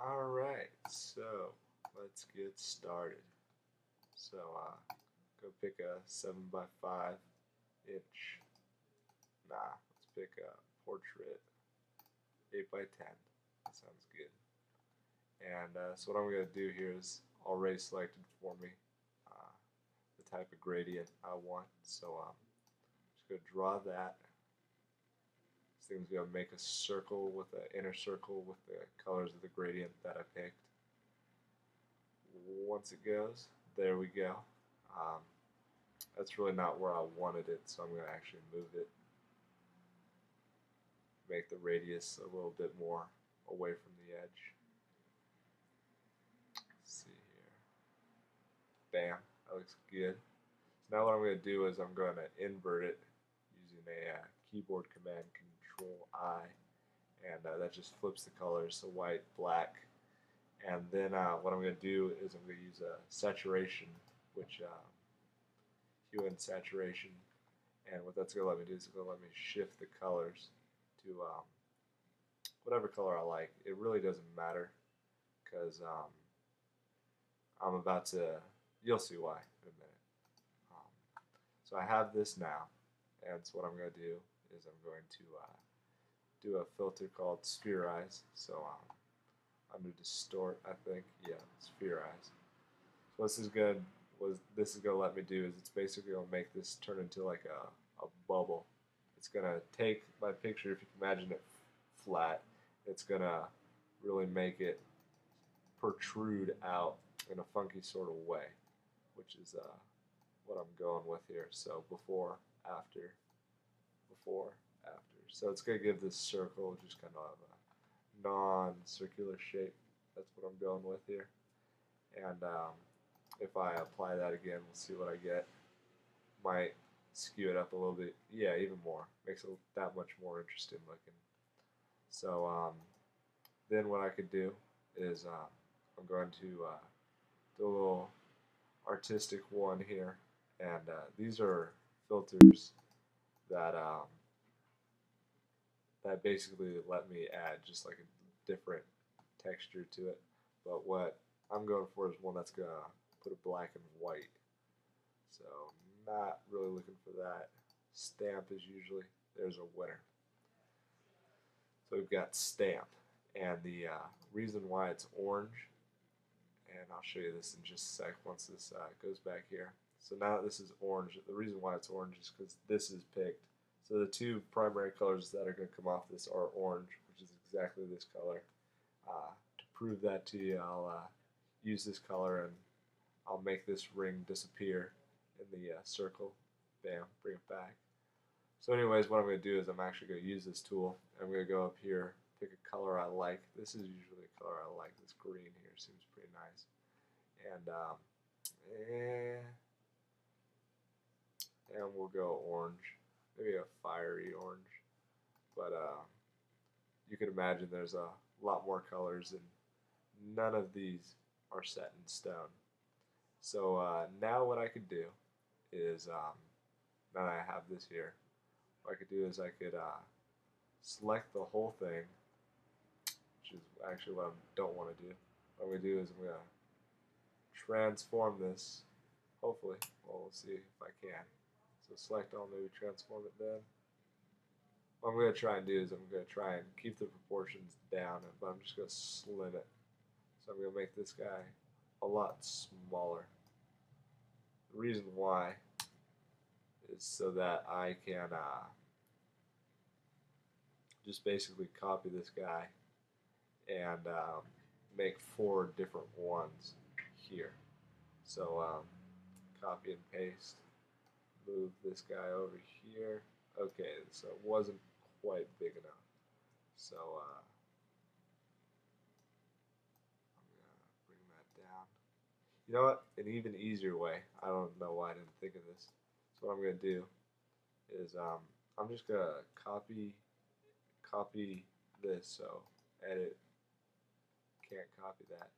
Alright, so let's get started. So go pick a 7 by 5 inch. Let's pick a portrait 8 by 10. That sounds good. And so what I'm going to do here is already selected for me uh, the type of gradient I want. So I'm just going to draw that. This thing's going to make a circle with an inner circle with the colors of the gradient that I picked. Once it goes, there we go. Um, that's really not where I wanted it, so I'm going to actually move it, make the radius a little bit more away from the edge. Let's see here. Bam, that looks good. So now what I'm going to do is I'm going to invert it using a keyboard command, Control I, and that just flips the colors, so white, black, and then what I'm going to do is I'm going to use a saturation, which hue and saturation, and what that's going to let me do is it's going to let me shift the colors to whatever color I like. It really doesn't matter because I'm about to, you'll see why in a minute. So I have this now, and so what I'm going to do is I'm going to do a filter called Spherize. So I'm going to distort, I think, yeah, Spherize. So what this is going to let me do is it's basically going to make this turn into like a bubble. It's going to take my picture, if you can imagine it flat, it's going to really make it protrude out in a funky sort of way, which is what I'm going with here. So before, after, before, after. So it's going to give this circle just kind of a non-circular shape. That's what I'm going with here. And if I apply that again, we'll see what I get. Might skew it up a little bit. Yeah, even more. Makes it that much more interesting looking. So then what I could do is I'm going to do a little artistic one here. And these are filters that that basically let me add just like a different texture to it. But what I'm going for is one that's going to put a black and white. So not really looking for that. Stamp is usually, there's a winner. So we've got stamp. And the reason why it's orange, and I'll show you this in just a sec once this goes back here. So now that this is orange, the reason why it's orange is because this is picked. So the two primary colors that are going to come off this are orange, which is exactly this color. To prove that to you, I'll use this color and I'll make this ring disappear in the circle. Bam, bring it back. So anyways, what I'm going to do is I'm actually going to use this tool. I'm going to go up here, pick a color I like. This is usually a color I like. This green here seems pretty nice. And we'll go orange, maybe a fiery orange. But you can imagine there's a lot more colors, and none of these are set in stone. So now what I could do is, now that I have this here, what I could do is I could select the whole thing, which is actually what I don't want to do. What I'm going to do is I'm going to transform this, hopefully. Well, we'll see if I can. So select all, maybe transform it then. What I'm going to try and do is I'm going to try and keep the proportions down, but I'm just going to slim it. So I'm going to make this guy a lot smaller. The reason why is so that I can just basically copy this guy and make 4 different ones here. So copy and paste, move this guy over here. Okay, so it wasn't quite big enough. So I'm gonna bring that down. You know what? An even easier way. I don't know why I didn't think of this. So what I'm gonna do is I'm just gonna copy this. So edit. Can't copy that.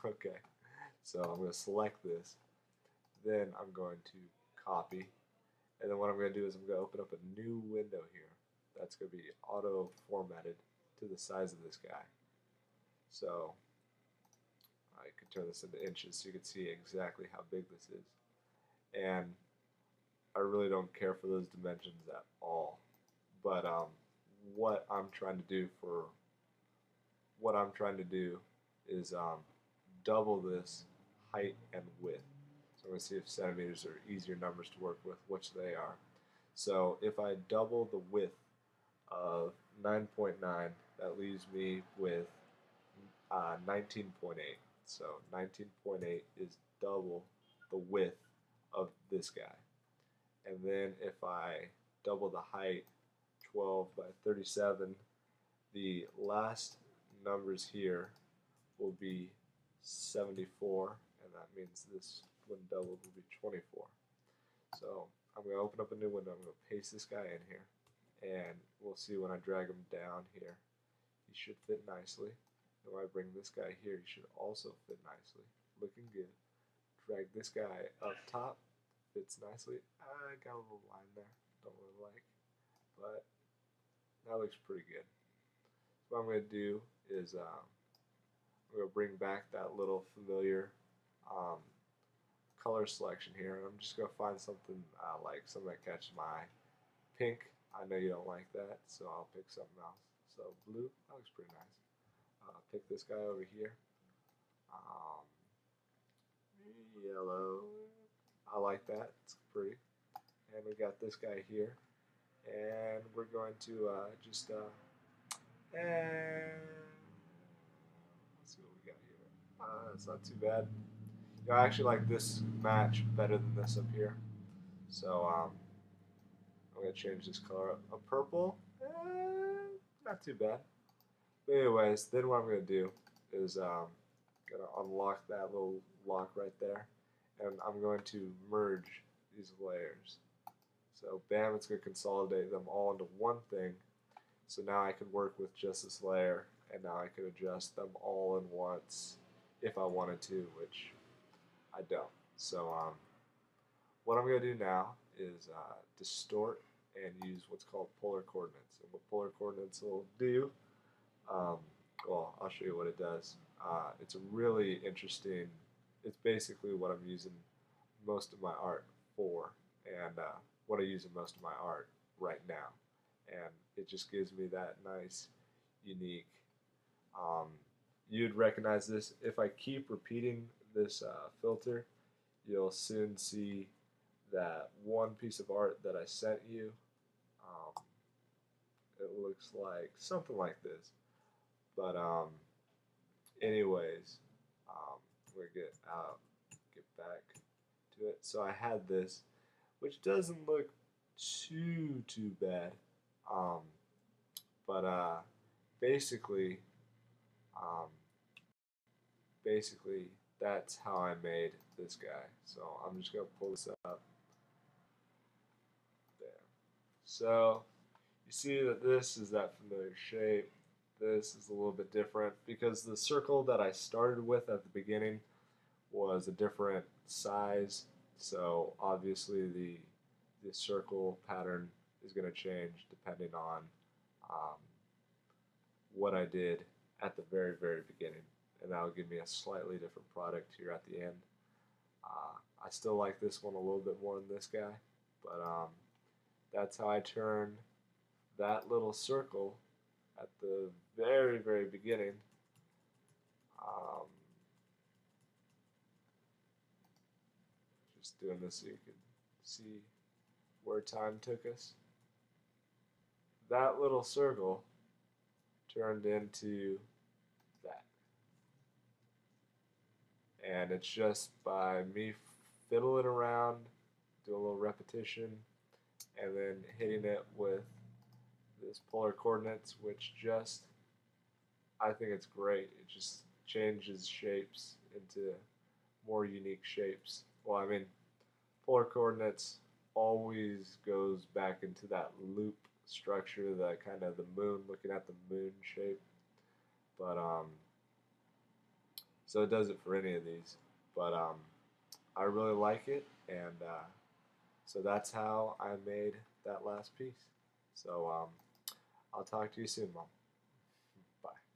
Okay. So I'm gonna select this. Then I'm going to copy. And then what I'm going to do is I'm going to open up a new window here. That's going to be auto formatted to the size of this guy. So I could turn this into inches so you can see exactly how big this is. And I really don't care for those dimensions at all. But what I'm trying to do for what I'm trying to do is double this height and width. So I'm going to see if centimeters are easier numbers to work with, which they are. So if I double the width of 9.9, that leaves me with 19.8. So 19.8 is double the width of this guy. And then if I double the height, 12 by 37, the last numbers here will be 74, and that means this when doubled will be 24. So I'm going to open up a new window. I'm going to paste this guy in here, and we'll see when I drag him down here. He should fit nicely. And when I bring this guy here, he should also fit nicely. Looking good. Drag this guy up top. Fits nicely. I got a little line there. Don't really like. But that looks pretty good. So what I'm going to do is I'm going to bring back that little familiar color selection here. And I'm just going to find something I like, something that catches my eye. Pink, I know you don't like that, so I'll pick something else. So blue, that looks pretty nice. Pick this guy over here. Yellow, I like that, it's pretty. And we got this guy here. And we're going to just, and let's see what we got here. It's not too bad. You know, I actually like this match better than this up here. So I'm going to change this color up. A purple, not too bad. But anyways, then what I'm going to do is going to unlock that little lock right there. And I'm going to merge these layers. So bam, it's going to consolidate them all into one thing. So now I can work with just this layer, and now I can adjust them all in once if I wanted to, which I don't. So what I'm going to do now is distort and use what's called polar coordinates. And what polar coordinates will do, well, I'll show you what it does. It's a really interesting, it's basically what I'm using most of my art for, and what I use in most of my art right now. And it just gives me that nice, unique, you'd recognize this. If I keep repeating this filter, you'll soon see that one piece of art that I sent you, it looks like something like this. But anyways, we're get back to it. So I had this, which doesn't look too bad, but basically that's how I made this guy. So I'm just gonna pull this up. There. So you see that this is that familiar shape. This is a little bit different because the circle that I started with at the beginning was a different size. So obviously the circle pattern is going to change depending on what I did at the very beginning, and that'll give me a slightly different product here at the end. I still like this one a little bit more than this guy, but that's how I turn that little circle at the very beginning just doing this so you can see where time took us. That little circle turned into that. And it's just by me fiddling around, doing a little repetition, and then hitting it with this polar coordinates, which just, I think it's great. It just changes shapes into more unique shapes. Well, I mean, polar coordinates always goes back into that loop structure, the kind of the moon, looking at the moon shape. But so it does it for any of these. But I really like it, and so that's how I made that last piece. So I'll talk to you soon, Mom.